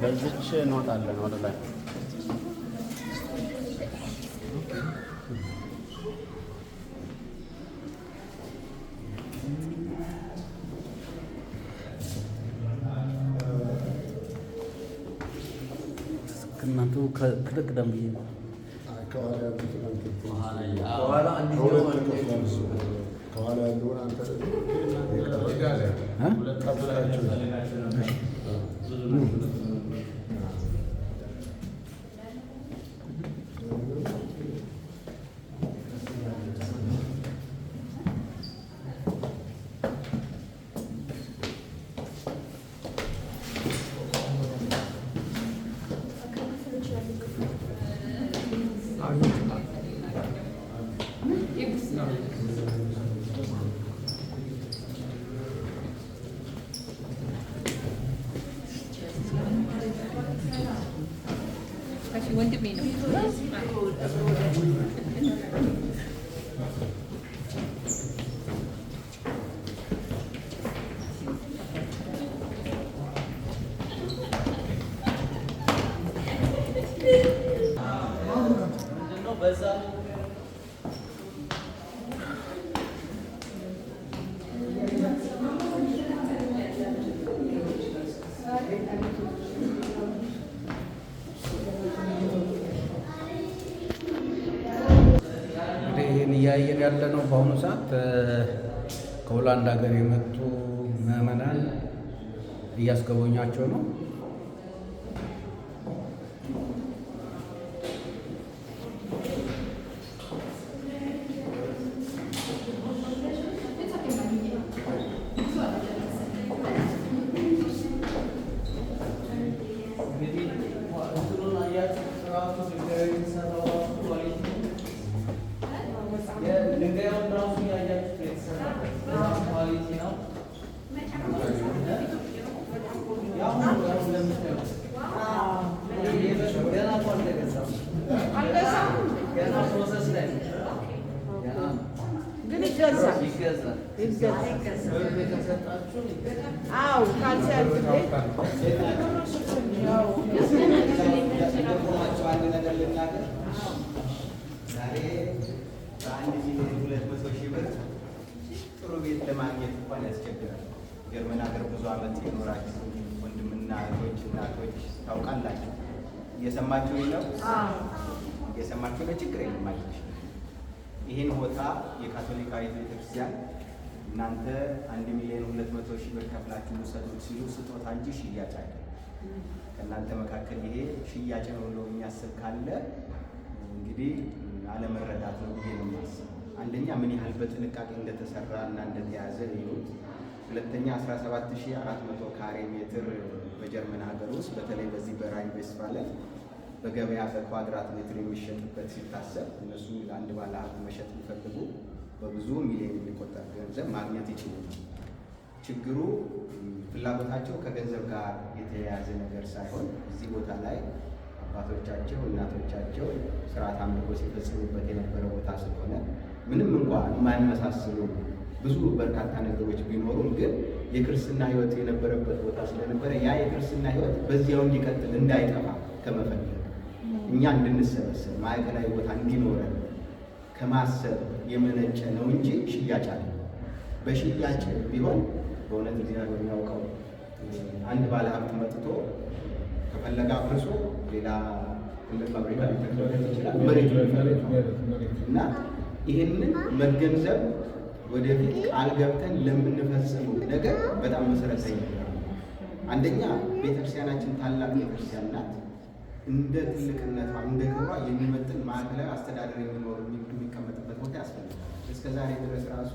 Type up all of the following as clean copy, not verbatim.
በዚች እንወጣለን ወደ ላይ። እናንተ ከደም ብዬ ነው ከኋላ ያለውን አንተ ወንድሜ ነው። እያየን ያለነው በአሁኑ ሰዓት ከሆላንድ ሀገር የመጡ ምዕመናን እያስጎበኟቸው ነው። ጥሩ ቤት ለማግኘት እንኳን ያስቸግራል። ጀርመን ሀገር ብዙ ዓመት የኖራችሁ ወንድምና እህቶች እናቶች ታውቃላችሁ። እየሰማችሁ ነው? እየሰማችሁ ነው? ችግር የለም ማለት ይህን ቦታ የካቶሊካዊት ቤተክርስቲያን እናንተ 1,200,000 ብር ከፍላችሁ ውሰዱት ሲሉ ስጦታ እንጂ ሽያጭ አይደለም። ከእናንተ መካከል ይሄ ሽያጭ ነው ብሎ የሚያስብ ካለ እንግዲህ አለመረዳት ነው ብዬ ነው የማስበው። አንደኛ ምን ያህል በጥንቃቄ እንደተሰራ እና እንደተያዘ ይሁት። ሁለተኛ 17,400 ካሬ ሜትር በጀርመን ሀገር ውስጥ በተለይ በዚህ በራይን ቬስትፋለን በገበያ በኳድራት ሜትር የሚሸጥበት ሲታሰብ እነሱ ለአንድ ባለ ሀብት መሸጥ ሊፈልጉ በብዙ ሚሊዮን የሚቆጠር ገንዘብ ማግኘት ይችላል። ችግሩ ፍላጎታቸው ከገንዘብ ጋር የተያያዘ ነገር ሳይሆን እዚህ ቦታ ላይ አባቶቻቸው እናቶቻቸው ስርዓት አምልኮ ሲፈጽሙበት የነበረ ቦታ ስለሆነ ምንም እንኳን የማይመሳሰሉ ብዙ በርካታ ነገሮች ቢኖሩም ግን የክርስትና ሕይወት የነበረበት ቦታ ስለነበረ ያ የክርስትና ሕይወት በዚያው እንዲቀጥል እንዳይጠፋ ከመፈለግ እኛ እንድንሰበሰብ ማዕከላዊ ቦታ እንዲኖረን ከማሰብ የመነጨ ነው እንጂ ሽያጭ አለ። በሽያጭ ቢሆን በእውነት እግዚአብሔር የሚያውቀው አንድ ባለ ሀብት መጥቶ ከፈለገ አፍርሶ ሌላ ትልቅ ፋብሪካ ሊተክልበት ይችላል። መሬቱ እና ይህንን መገንዘብ ወደፊት ቃል ገብተን ለምንፈጽመው ነገር በጣም መሰረታዊ ነገር ነው። አንደኛ ቤተክርስቲያናችን ታላቅ ቤተክርስቲያን ናት። እንደ ትልቅነቷ እንደ ክብሯ የሚመጥን ማዕከላዊ አስተዳደር የሚቀመጥበት ቦታ ያስፈልጋል። እስከዛሬ ድረስ ራሱ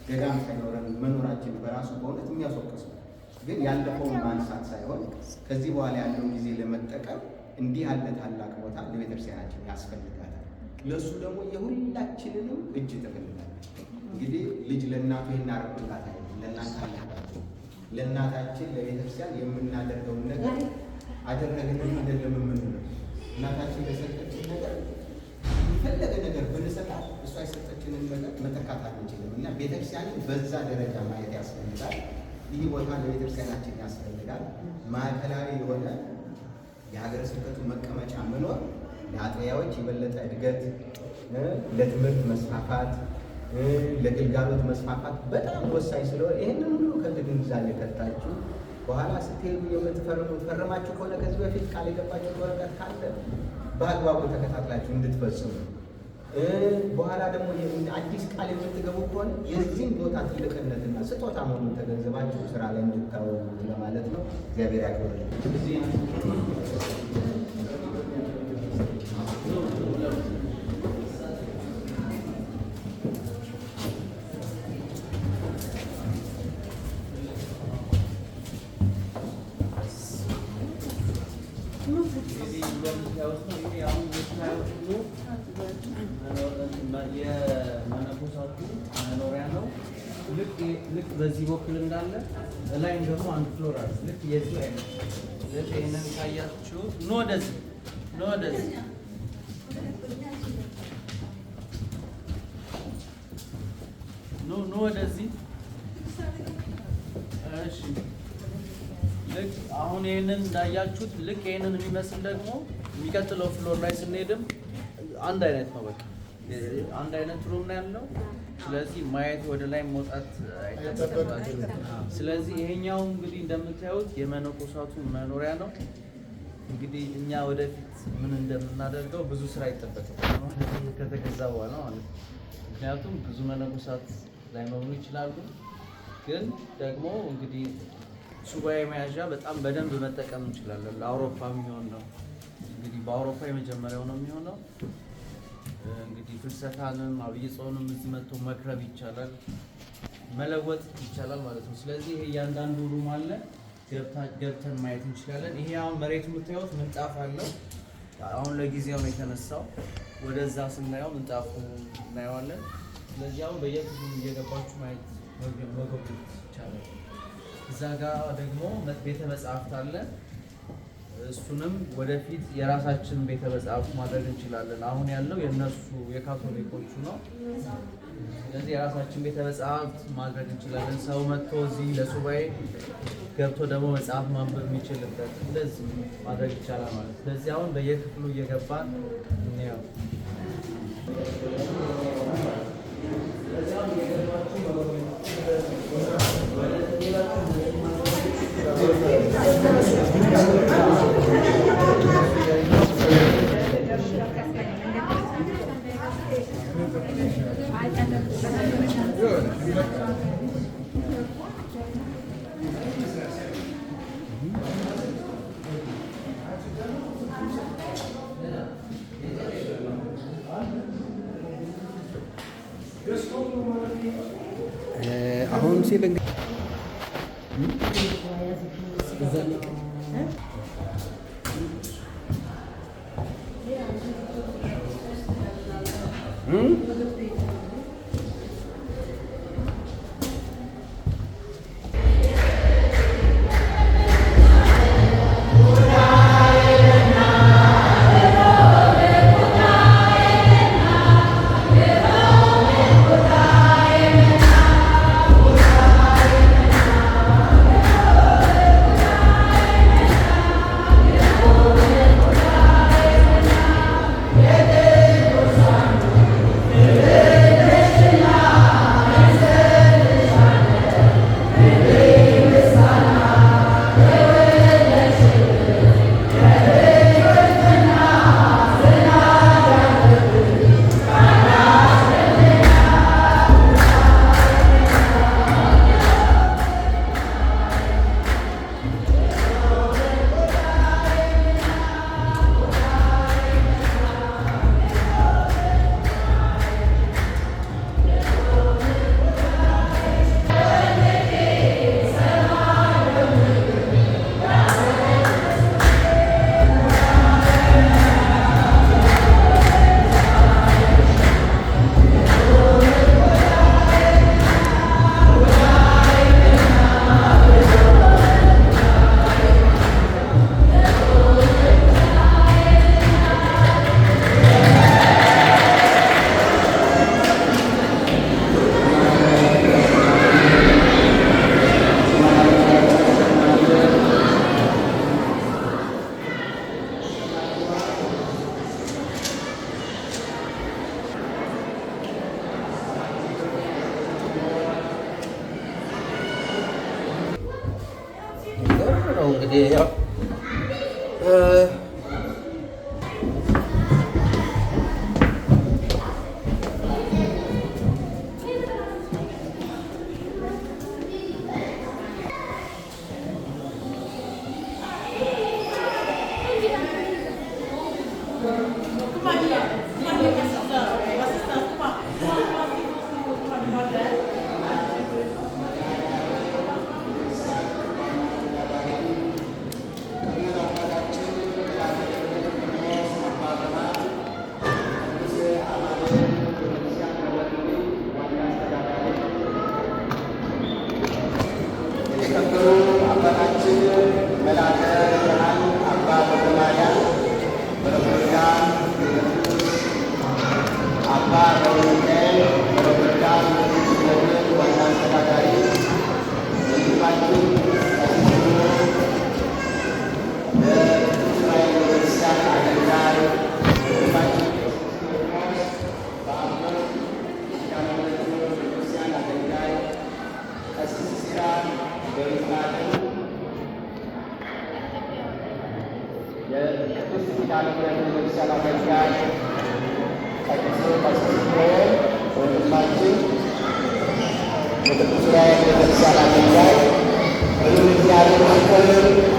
ገዳም ሳይኖረን መኖራችን በራሱ በእውነት የሚያስወቅስ ነው። ግን ያለፈውን ማንሳት ሳይሆን ከዚህ በኋላ ያለውን ጊዜ ለመጠቀም እንዲህ ያለ ታላቅ ቦታ ለቤተክርስቲያናችን ያስፈልጋል። ለእሱ ደግሞ የሁላችንንም እጅ ትፈልጋለች። እንግዲህ ልጅ ለእናቱ ይናረቅላት አይደለም፣ ለእናንተ አለባቸው። ለእናታችን ለቤተክርስቲያን የምናደርገውን ነገር አደረግንም አይደለም የምንለው። እናታችን ለሰጠችን ነገር የፈለገ ነገር ብንሰጣት እሷ የሰጠችንን ነገር መተካት አንችልም እና ቤተክርስቲያንን በዛ ደረጃ ማየት ያስፈልጋል። ይህ ቦታ ለቤተክርስቲያናችን ያስፈልጋል። ማዕከላዊ የሆነ የሀገረ ስብከቱ መቀመጫ መኖር ለአጥቢያዎች የበለጠ እድገት፣ ለትምህርት መስፋፋት፣ ለግልጋሎት መስፋፋት በጣም ወሳኝ ስለሆነ ይህንን ሁሉ ከግንዛቤ ከተታችሁ በኋላ ስትሄዱ የምትፈርሙት ፈርማችሁ ከሆነ ከዚህ በፊት ቃል የገባችሁት ወረቀት ካለ በአግባቡ ተከታትላችሁ እንድትፈጽሙ፣ በኋላ ደግሞ አዲስ ቃል የምትገቡ ከሆነ የዚህም ቦታ ትልቅነትና ስጦታ መሆኑን ተገንዘባችሁ ስራ ላይ እንድታወሩት ለማለት ነው። እግዚአብሔር ያክብርልኝ። የመነኮሳቱ መኖሪያ ነው። ልክ በዚህ በኩል እንዳለ ላይም ደግሞ አንድ ፍሎር አለ። ልክ የዚህ አይነት ልክ ይሄንን ካያችሁ ኖ ወደዚህ ኖ ወደዚህ። እሺ ልክ አሁን ይሄንን እንዳያችሁት ልክ ይሄንን የሚመስል ደግሞ የሚቀጥለው ፍሎር ላይ ስንሄድም አንድ አይነት ነው። በቃ አንድ አይነት ሩም ነው ያለው። ስለዚህ ማየት ወደ ላይ መውጣት አይጠበቅባችሁም። ስለዚህ ይሄኛው እንግዲህ እንደምታዩት የመነኮሳቱ መኖሪያ ነው። እንግዲህ እኛ ወደፊት ምን እንደምናደርገው ብዙ ስራ ይጠበቅብናል ከተገዛ በኋላ ማለት ነው። ምክንያቱም ብዙ መነኮሳት ላይኖሩ ይችላሉ። ግን ደግሞ እንግዲህ ሱባኤ መያዣ በጣም በደንብ መጠቀም እንችላለን። ለአውሮፓ የሚሆን ነው እንግዲህ በአውሮፓ የመጀመሪያው ነው የሚሆነው። እንግዲህ ፍልሰታንም አብይ ጾምንም እዚህ መጥቶ መክረብ ይቻላል፣ መለወጥ ይቻላል ማለት ነው። ስለዚህ ይሄ እያንዳንዱ ሩም አለ፣ ገብተን ማየት እንችላለን። ይሄ አሁን መሬቱ የምታዩት ምንጣፍ አለው። አሁን ለጊዜው ነው የተነሳው። ወደዛ ስናየው ምንጣፉ እናየዋለን። ስለዚህ አሁን በየክፍሉ እየገባችሁ ማየት መጎብኘት ይቻላል። እዛ ጋር ደግሞ ቤተ መጻሕፍት አለ። እሱንም ወደፊት የራሳችን ቤተ መጻሕፍት ማድረግ እንችላለን። አሁን ያለው የነሱ የካቶሊኮቹ ነው። ስለዚህ የራሳችን ቤተ መጻሕፍት ማድረግ እንችላለን። ሰው መጥቶ እዚህ ለሱባኤ ገብቶ ደግሞ መጽሐፍ ማንበብ የሚችልበት እንደዚህ ማድረግ ይቻላል ማለት። ስለዚህ አሁን በየክፍሉ እየገባን እንየው። አሁን ሲል Yeah. እንግዲህ ያው Betul-betul saya tidak bisa lagi, belum diatur